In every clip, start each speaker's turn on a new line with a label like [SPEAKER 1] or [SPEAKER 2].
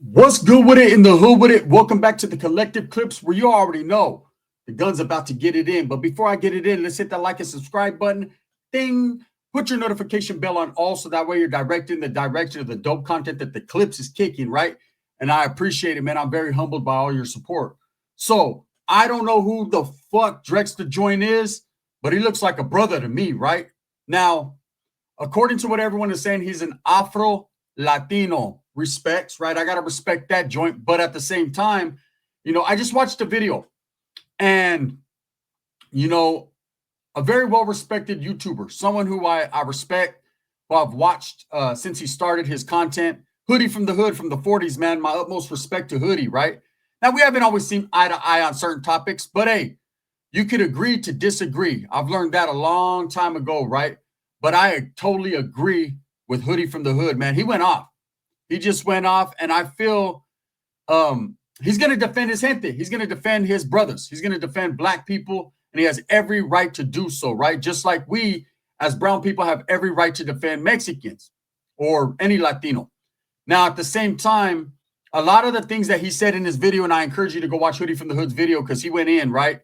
[SPEAKER 1] What's good with it in the hood with it? Welcome back to the Collective Clips where you already know the gun's about to get it in. But before I get it in, let's hit that like and subscribe button. Ding. Put your notification bell on all so that way you're directed in the direction of the dope content that the Clips is kicking, right? And I appreciate it, man. I'm very humbled by all your support. So I don't know who the fuck Drex the Joint is, but he looks like a brother to me, right? Now, according to what everyone is saying, he's an Afro-Latino. Respects, right? I got to respect that joint. But at the same time, I just watched a video and, a very well-respected YouTuber, someone who I respect, who I've watched since he started his content, Hoodie from the Hood from the 40s, man. My utmost respect to Hoodie, right? Now, we haven't always seen eye to eye on certain topics, but hey, you could agree to disagree. I've learned that a long time ago, right? But I totally agree with Hoodie from the Hood, man. He went off. He just went off, and I feel he's going to defend his gente. He's going to defend his brothers. He's going to defend black people, and he has every right to do so, right? Just like we, as brown people, have every right to defend Mexicans or any Latino. Now, at the same time, a lot of the things that he said in his video, and I encourage you to go watch Hoodie from the Hood's video because he went in, right?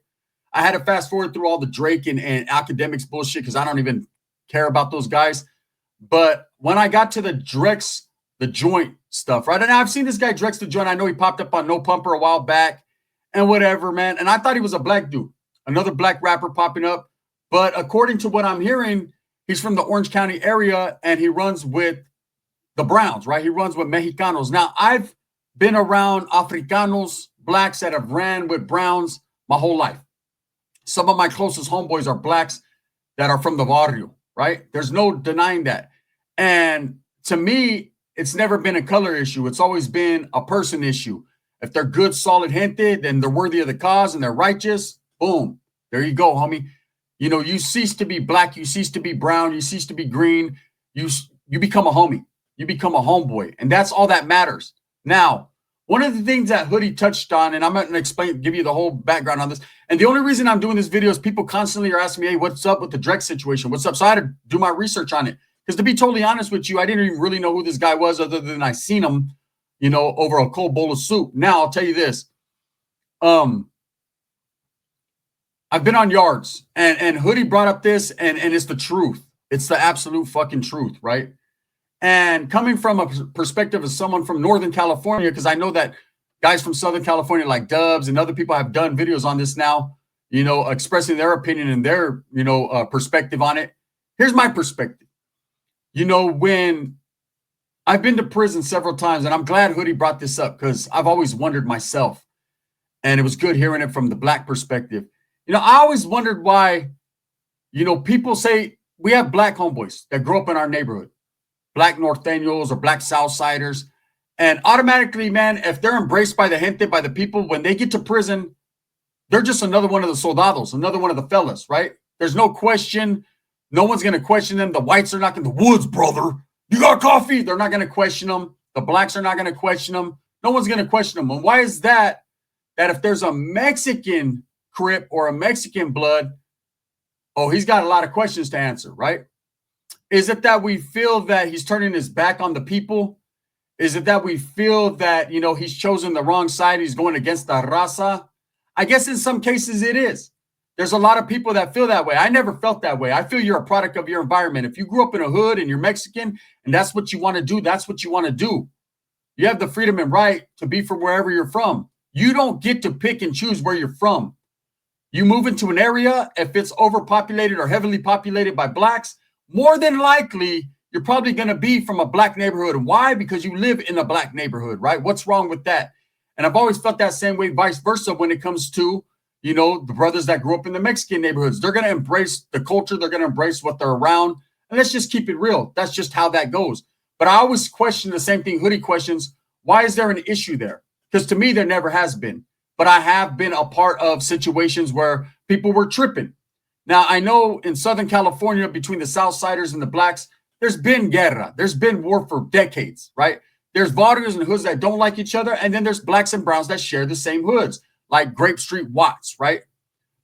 [SPEAKER 1] I had to fast forward through all the Drake and academics bullshit because I don't even care about those guys. But when I got to the Drex the Joint stuff, right? And I've seen this guy Drex the Joint. I know he popped up on No Pumper a while back and whatever, man. And I thought he was a black dude, another black rapper popping up. But according to what I'm hearing, he's from the Orange County area and he runs with the Browns, right? He runs with Mexicanos. Now, I've been around Africanos, blacks that have ran with Browns my whole life. Some of my closest homeboys are blacks that are from the barrio, right? There's no denying that. And to me, it's never been a color issue. It's always been a person issue. If they're good, solid gente, then they're worthy of the cause and they're righteous. Boom. There you go, homie. You cease to be black. You cease to be brown. You cease to be green. You become a homie. You become a homeboy. And that's all that matters. Now, one of the things that Hoodie touched on, and I'm going to give you the whole background on this. And the only reason I'm doing this video is people constantly are asking me, hey, what's up with the Drex situation? What's up? So I had to do my research on it. Because to be totally honest with you, I didn't even really know who this guy was other than I seen him, over a cold bowl of soup. Now, I'll tell you this. I've been on yards, and Hoodie brought up this, and it's the truth. It's the absolute fucking truth, right? And coming from a perspective of someone from Northern California, because I know that guys from Southern California like Dubs and other people have done videos on this now, expressing their opinion and their, perspective on it. Here's my perspective. When I've been to prison several times, and I'm glad Hoodie brought this up because I've always wondered myself, and it was good hearing it from the black perspective. I always wondered why, people say we have black homeboys that grow up in our neighborhood, black Norteños or black Southsiders, and automatically, man, if they're embraced by the gente, by the people, when they get to prison, they're just another one of the soldados, another one of the fellas, right? There's no question. No one's going to question them. The whites are not going to, the Woods, brother. You got coffee? They're not going to question them. The blacks are not going to question them. No one's going to question them. And why is that? That if there's a Mexican Crip or a Mexican blood, oh, he's got a lot of questions to answer, right? Is it that we feel that he's turning his back on the people? Is it that we feel that, he's chosen the wrong side? He's going against the raza? I guess in some cases it is. There's a lot of people that feel that way. I never felt that way. I feel you're a product of your environment. If you grew up in a hood and you're Mexican and that's what you want to do, that's what you want to do. You have the freedom and right to be from wherever you're from. You don't get to pick and choose where you're from. You move into an area, if it's overpopulated or heavily populated by blacks, more than likely, you're probably going to be from a black neighborhood. Why? Because you live in a black neighborhood, right? What's wrong with that? And I've always felt that same way, vice versa, when it comes to the brothers that grew up in the Mexican neighborhoods. They're going to embrace the culture. They're going to embrace what they're around. And let's just keep it real. That's just how that goes. But I always question the same thing Hoodie questions. Why is there an issue there? Because to me, there never has been. But I have been a part of situations where people were tripping. Now, I know in Southern California, between the Southsiders and the blacks, there's been guerra. There's been war for decades, right? There's barrios and hoods that don't like each other. And then there's blacks and browns that share the same hoods, like Grape Street Watts, right?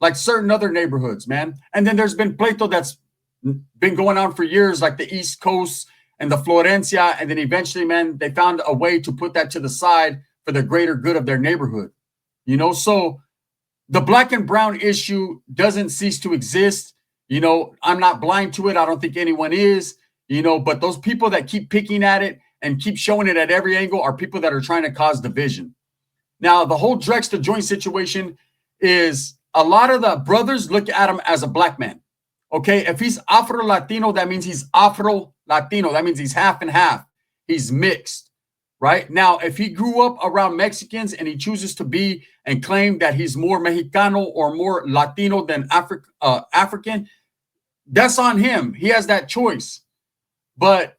[SPEAKER 1] Like certain other neighborhoods, man. And then there's been pleito that's been going on for years, like the East Coast and the Florencia. And then eventually, man, they found a way to put that to the side for the greater good of their neighborhood. You know, so the black and brown issue doesn't cease to exist. You know, I'm not blind to it. I don't think anyone is, you know, but those people that keep picking at it and keep showing it at every angle are people that are trying to cause division. Now, the whole Drex the Joint situation is a lot of the brothers look at him as a black man. Okay, if he's Afro-Latino, that means he's Afro-Latino. That means he's half and half. He's mixed, right? Now, if he grew up around Mexicans and he chooses to be and claim that he's more Mexicano or more Latino than African, that's on him. He has that choice. But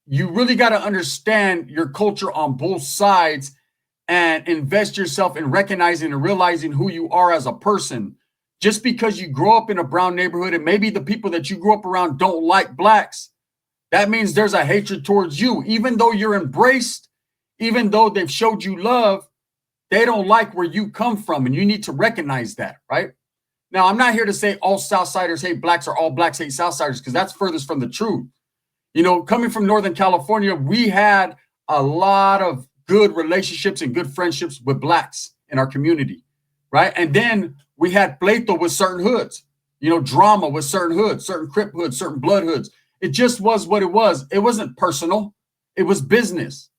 [SPEAKER 1] you really got to understand your culture on both sides and invest yourself in recognizing and realizing who you are as a person. Just because you grow up in a brown neighborhood and maybe the people that you grew up around don't like blacks, that means there's a hatred towards you. Even though you're embraced, even though they've showed you love, they don't like where you come from, and you need to recognize that, right? Now, I'm not here to say all Southsiders hate blacks or all blacks hate Southsiders, because that's furthest from the truth. You know, coming from Northern California, we had a lot of good relationships and good friendships with blacks in our community, right? And then we had pleito with certain hoods, you know, drama with certain hoods, certain Crip hoods, certain blood hoods. It just was what it was. It wasn't personal. It was business.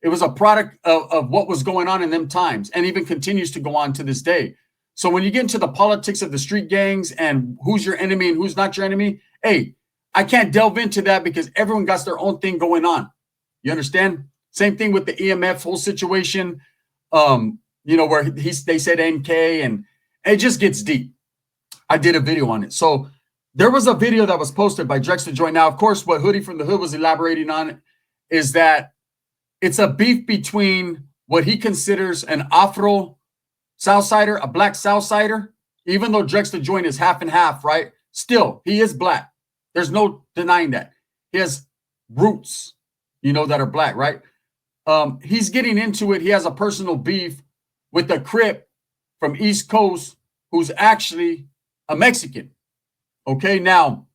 [SPEAKER 1] It was a product of what was going on in them times, and even continues to go on to this day. So when you get into the politics of the street gangs and who's your enemy and who's not your enemy, hey, I can't delve into that because everyone got their own thing going on. You understand? Same thing with the EMF whole situation, you know, where they said NK, and it just gets deep. I did a video on it. So there was a video that was posted by Drex the Joint. Now, of course, what Hoodie from the Hood was elaborating on is that it's a beef between what he considers an Afro Southsider, a black Southsider, even though Drex the Joint is half and half, right? Still, he is black. There's no denying that. He has roots, you know, that are black, right? He's getting into it. He has a personal beef with a Crip from East Coast who's actually a Mexican. Okay, now,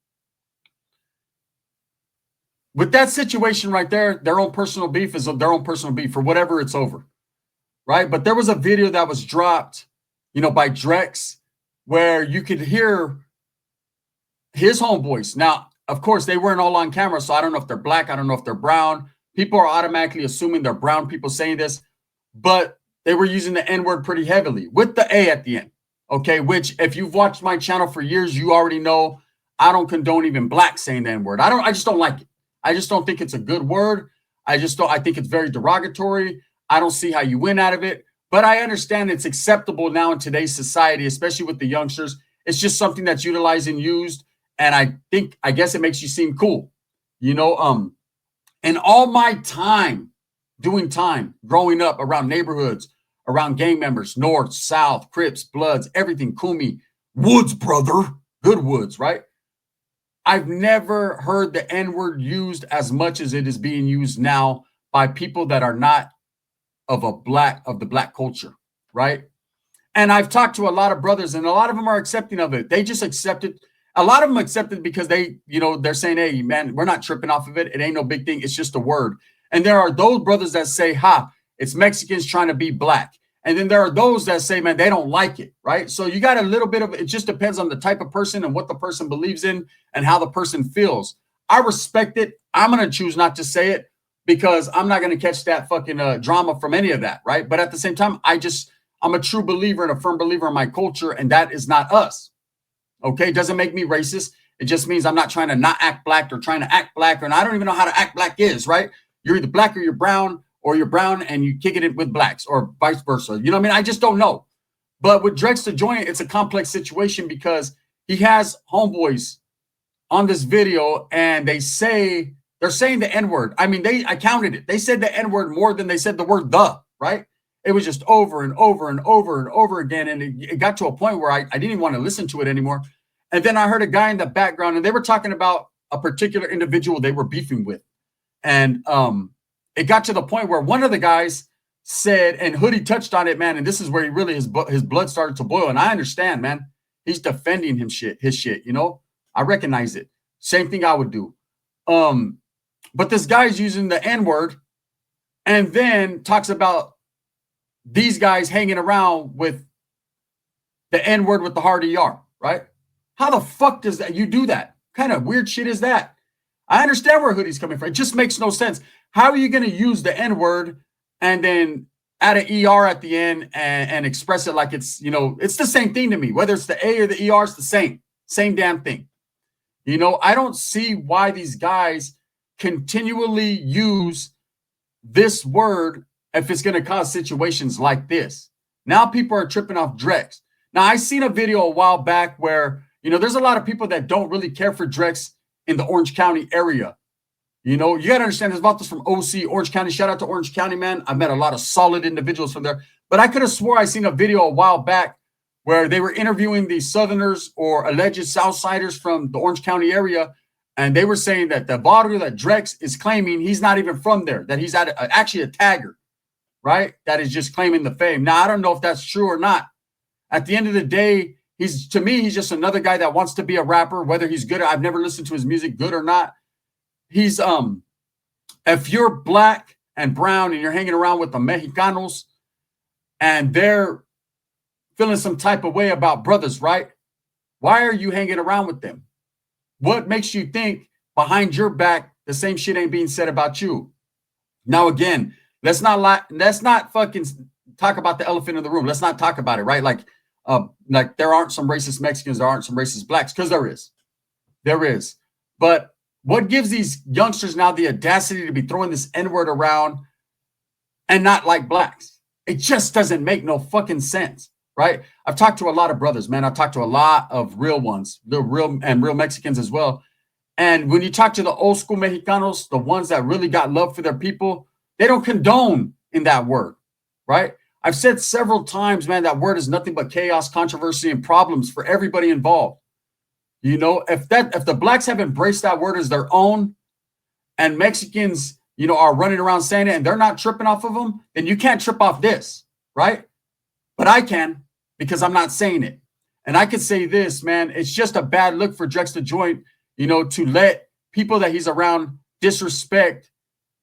[SPEAKER 1] with that situation right there, their own personal beef is their own personal beef for whatever it's over, right? But there was a video that was dropped, you know, by Drex, where you could hear his homeboys. Now, of course, they weren't all on camera, so I don't know if they're black. I don't know if they're brown. People are automatically assuming they're brown people saying this, but they were using the N-word pretty heavily with the A at the end. Okay, which if you've watched my channel for years, you already know I don't condone even black saying the N-word. I just don't like it. I just don't think it's a good word. I think it's very derogatory. I don't see how you win out of it, but I understand it's acceptable now in today's society, especially with the youngsters. It's just something that's utilized and used. And I guess it makes you seem cool, you know, and all my time doing time growing up around neighborhoods, around gang members, North, South, Crips, Bloods, everything, Kumi, Woods, brother, good Woods, right? I've never heard the N-word used as much as it is being used now by people that are not of the black culture, right? And I've talked to a lot of brothers, and a lot of them are accepting of it. They just accept it. A lot of them accept it because they're saying, hey, man, we're not tripping off of it. It ain't no big thing. It's just a word. And there are those brothers that say, it's Mexicans trying to be black. And then there are those that say, man, they don't like it, right? So you got a little bit of, it just depends on the type of person and what the person believes in and how the person feels. I respect it. I'm going to choose not to say it because I'm not going to catch that fucking drama from any of that, right? But at the same time, I'm a true believer and a firm believer in my culture, and that is not us. Okay, it doesn't make me racist. It just means I'm not trying to not act black or trying to act black, and I don't even know how to act black is, right? You're either black or you're brown and you kick it with blacks or vice versa. You know what I mean? I just don't know. But with Drex the Joint, it's a complex situation because he has homeboys on this video and they're saying the N-word. I mean, I counted it. They said the N-word more than they said the word the, right? It was just over and over and over and over again. And it got to a point where I didn't even want to listen to it anymore. And then I heard a guy in the background and they were talking about a particular individual they were beefing with. And it got to the point where one of the guys said, and Hoodie touched on it, man, and this is where he really, his blood started to boil. And I understand, man, he's defending his shit, you know, I recognize it. Same thing I would do. But this guy's using the N-word and then talks about these guys hanging around with the N-word with the hard ER, right? How the fuck does that you do that? What kind of weird shit is that? I understand where Hoodie's coming from. It just makes no sense. How are you going to use the N-word and then add an ER at the end and express it like it's, it's the same thing to me. Whether it's the A or the ER, it's the same damn thing. I don't see why these guys continually use this word if it's going to cause situations like this. Now people are tripping off Drex. Now, I seen a video a while back where, there's a lot of people that don't really care for Drex in the Orange County area. You got to understand, there's about this from OC, Orange County. Shout out to Orange County, man. I've met a lot of solid individuals from there. But I could have swore I seen a video a while back where they were interviewing these Southerners or alleged Southsiders from the Orange County area. And they were saying that the barrio that Drex is claiming, he's not even from there, that he's actually a tagger, right? That is just claiming the fame. Now, I don't know if that's true or not. At the end of the day, he's just another guy that wants to be a rapper, whether he's good. I've never listened to his music, good or not. He's if you're black and brown and you're hanging around with the Mexicanos and they're feeling some type of way about brothers, right? Why are you hanging around with them? What makes you think behind your back the same shit ain't being said about you? Now, again, let's not fucking talk about the elephant in the room. Let's not talk about it, right? Like there aren't some racist Mexicans, there aren't some racist blacks, because there is. But what gives these youngsters now the audacity to be throwing this N-word around and not like blacks? It just doesn't make no fucking sense, right? I've talked to a lot of brothers, man. I've talked to a lot of real ones, real Mexicans as well. And when you talk to the old school Mexicanos, the ones that really got love for their people, they don't condone in that word, right? I've said several times, man, that word is nothing but chaos, controversy, and problems for everybody involved. If the blacks have embraced that word as their own and Mexicans, are running around saying it and they're not tripping off of them, then you can't trip off this, right? But I can, because I'm not saying it. And I could say this, man, it's just a bad look for Drex the Joint, to let people that he's around disrespect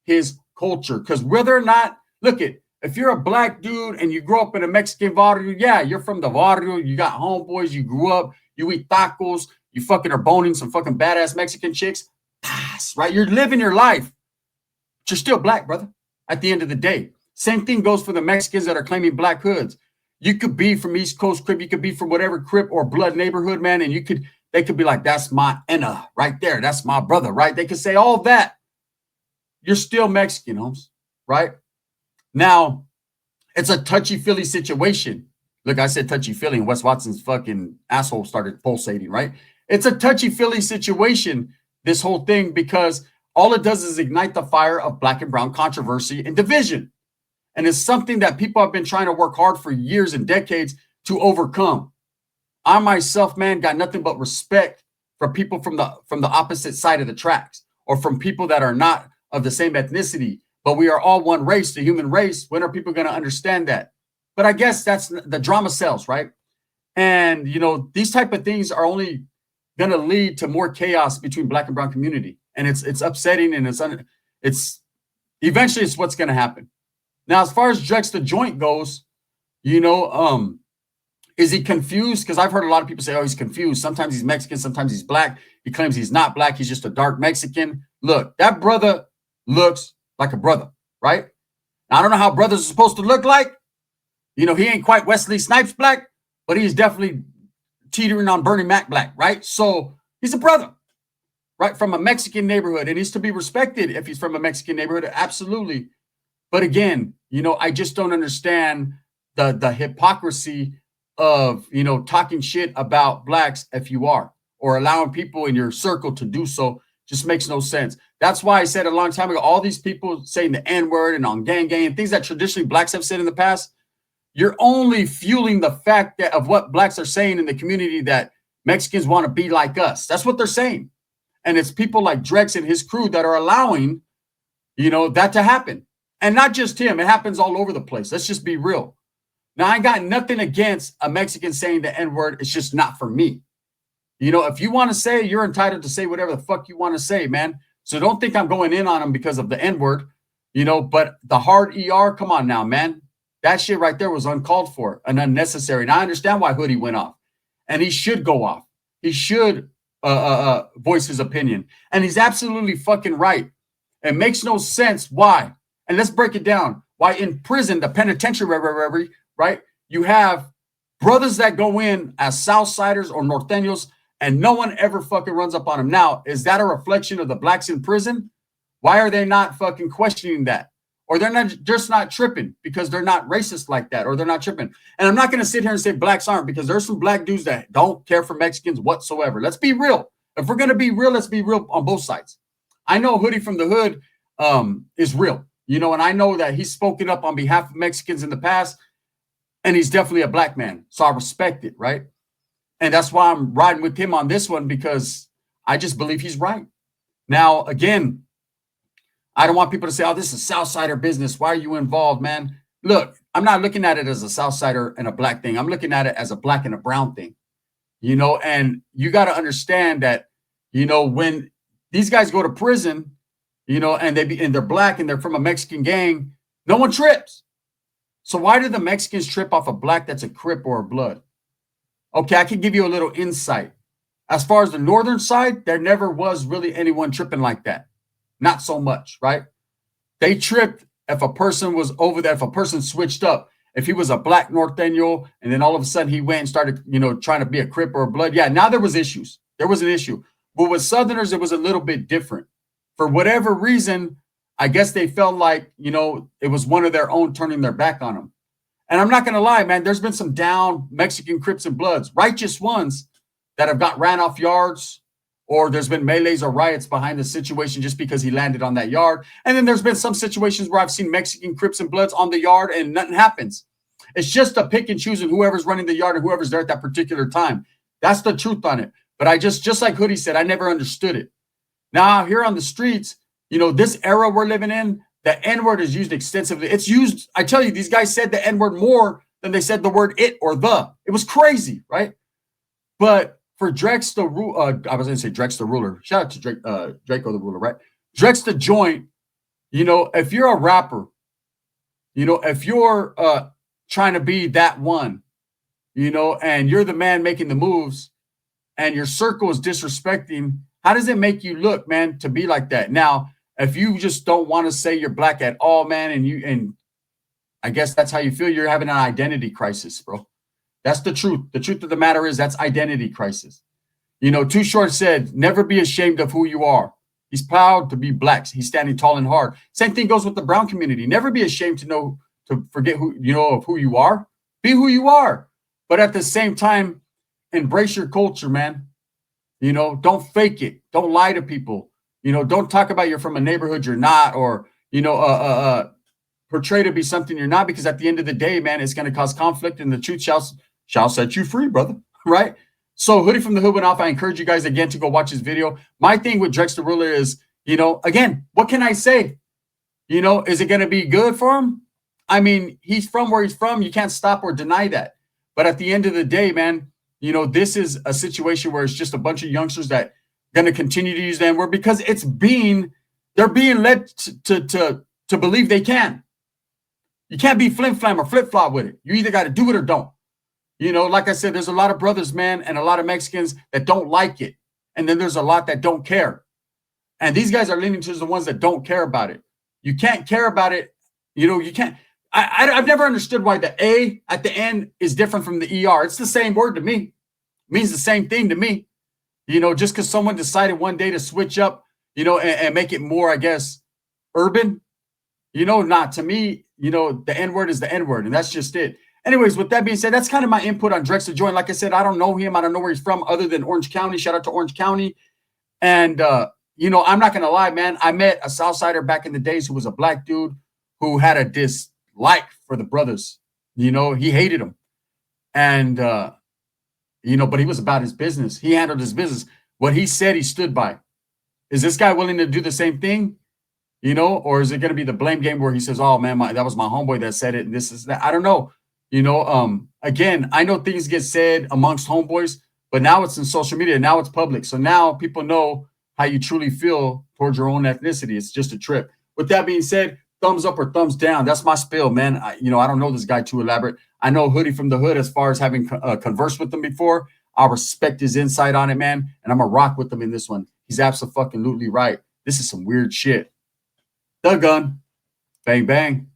[SPEAKER 1] his culture. Because whether or not, if you're a black dude and you grow up in a Mexican barrio, yeah, you're from the barrio, you got homeboys, you grew up, you eat tacos, you fucking are boning some fucking badass Mexican chicks, right? You're living your life, but you're still black, brother, at the end of the day. Same thing goes for the Mexicans that are claiming black hoods. You could be from East Coast Crip, you could be from whatever Crip or blood neighborhood, man, and they could be like, that's my Enna right there, that's my brother, right? They could say all that. You're still Mexican, Holmes, right? Now, it's a touchy-feely situation. Look, I said touchy-feely, and Wes Watson's fucking asshole started pulsating, right? It's a touchy-feely situation, this whole thing, because all it does is ignite the fire of black and brown controversy and division. And it's something that people have been trying to work hard for years and decades to overcome. I myself, man, got nothing but respect for people from the opposite side of the tracks, or from people that are not of the same ethnicity, but we are all one race, the human race. When are people going to understand that? But I guess that's the drama sells, right? And, these type of things are only going to lead to more chaos between black and brown community. And it's upsetting, and it's eventually it's what's going to happen. Now, as far as Drex the Joint goes, is he confused? Because I've heard a lot of people say, oh, he's confused. Sometimes he's Mexican, sometimes he's black. He claims he's not black. He's just a dark Mexican. Look, that brother looks like a brother, right? Now, I don't know how brothers are supposed to look like. He ain't quite Wesley Snipes black, but he's definitely teetering on Bernie Mac black, right? So he's a brother, right? From a Mexican neighborhood. And he's to be respected if he's from a Mexican neighborhood. Absolutely. But again, I just don't understand the hypocrisy of, talking shit about blacks if you are, or allowing people in your circle to do so. Just makes no sense. That's why I said a long time ago, all these people saying the N-word and on gang and things that traditionally blacks have said in the past, you're only fueling the fact that of what blacks are saying in the community, that Mexicans want to be like us. That's what they're saying. And it's people like Drex and his crew that are allowing, that to happen. And not just him. It happens all over the place. Let's just be real. Now, I got nothing against a Mexican saying the N-word. It's just not for me. If you want to say, you're entitled to say whatever the fuck you want to say, man. So don't think I'm going in on him because of the N-word, you know, but the hard ER, come on now, man. That shit right there was uncalled for and unnecessary. And I understand why Hoodie went off. And he should go off. He should voice his opinion. And he's absolutely fucking right. It makes no sense why. And let's break it down. Why in prison, the penitentiary, right, you have brothers that go in as Southsiders or Norteños, and no one ever fucking runs up on them. Now, is that a reflection of the blacks in prison? Why are they not fucking questioning that? Or they're not just not tripping because they're not racist like that, or they're not tripping. And I'm not going to sit here and say blacks aren't, because there's some black dudes that don't care for Mexicans whatsoever. Let's be real. If we're going to be real, let's be real on both sides. I know Hoodie from the Hood is real, you know, and I know that he's spoken up on behalf of Mexicans in the past, and he's definitely a black man. So I respect it, right? And that's why I'm riding with him on this one, because I just believe he's right. Now, again, I don't want people to say, oh, this is Southsider business. Why are you involved, man? Look, I'm not looking at it as a Southsider and a black thing. I'm looking at it as a black and a brown thing, you know, and you got to understand that, you know, when these guys go to prison, you know, and they're black and they're from a Mexican gang, no one trips. So why do the Mexicans trip off a black that's a Crip or a Blood? Okay, I can give you a little insight. As far as the northern side, there never was really anyone tripping like that. Not so much, right? They tripped if a person was over there, if a person switched up. If he was a black Norteño and then all of a sudden he went and started, you know, trying to be a Crip or a Blood. Yeah, now there was issues. There was an issue. But with Southerners, it was a little bit different. For whatever reason, I guess they felt like, you know, it was one of their own turning their back on them. And I'm not going to lie, man, there's been some down Mexican Crips and Bloods, righteous ones that have got ran off yards, or there's been melees or riots behind the situation just because he landed on that yard. And then there's been some situations where I've seen Mexican Crips and Bloods on the yard and nothing happens. It's just a pick and choose of whoever's running the yard and whoever's there at that particular time. That's the truth on it. But I just like Hoodie said, I never understood it. Now here on the streets, you know, this era we're living in, the N-word is used extensively. It's used, I tell you, these guys said the N-word more than they said the word it or the. It was crazy, right? But for Drex the I was going to say Drex the Ruler. Shout out to Draco the Ruler, right? Drex the Joint, you know, if you're a rapper, you know, if you're trying to be that one, you know, and you're the man making the moves and your circle is disrespecting, how does it make you look, man, to be like that? Now, if you just don't want to say you're black at all, man, and I guess that's how you feel, you're having an identity crisis, bro. That's the truth. The truth of the matter is that's identity crisis. You know, Too Short said, never be ashamed of who you are. He's proud to be black. He's standing tall and hard. Same thing goes with the brown community. Never be ashamed to forget who, you know, of who you are. Be who you are. But at the same time, embrace your culture, man. You know, don't fake it. Don't lie to people. You know, don't talk about you're from a neighborhood you're not, or, you know, portray to be something you're not, because at the end of the day, man, it's going to cause conflict, and the truth shall set you free, brother. Right? So Hoodie from the Hood went off. I encourage you guys again to go watch his video. My thing with Drex the Ruler is, you know, again, what can I say? You know, is it going to be good for him? I mean, he's from where he's from. You can't stop or deny that. But at the end of the day, man, you know, this is a situation where it's just a bunch of youngsters that going to continue to use the N-word because they're being led to believe they can. You can't be flim-flam or flip-flop with it. You either got to do it or don't. You know, like I said, there's a lot of brothers, man, and a lot of Mexicans that don't like it. And then there's a lot that don't care. And these guys are leaning to the ones that don't care about it. You can't care about it. You know, you can't. I've never understood why the A at the end is different from the ER. It's the same word to me. It means the same thing to me. You know, just because someone decided one day to switch up, you know, and make it more, I guess, urban, you know, not to me, you know, the N-word is the N-word, and that's just it. Anyways, with that being said, that's kind of my input on Drex the Joint. Like I said, I don't know him. I don't know where he's from other than Orange County. Shout out to Orange County. And, you know, I'm not going to lie, man. I met a Southsider back in the days who was a black dude who had a dislike for the brothers. You know, he hated them. And, you know, but he was about his business. He handled his business. What he said, he stood by. Is this guy willing to do the same thing? You know, or is it going to be the blame game where he says, oh, man, that was my homeboy that said it, and this is that? I don't know. You know, again, I know things get said amongst homeboys, but now it's in social media. Now it's public. So now people know how you truly feel towards your own ethnicity. It's just a trip. With that being said, thumbs up or thumbs down. That's my spill, man. I don't know this guy too elaborate. I know Hoodie from the hood as far as having conversed with him before. I respect his insight on it, man, and I'm going to rock with him in this one. He's absolutely right. This is some weird shit. The gun. Bang, bang.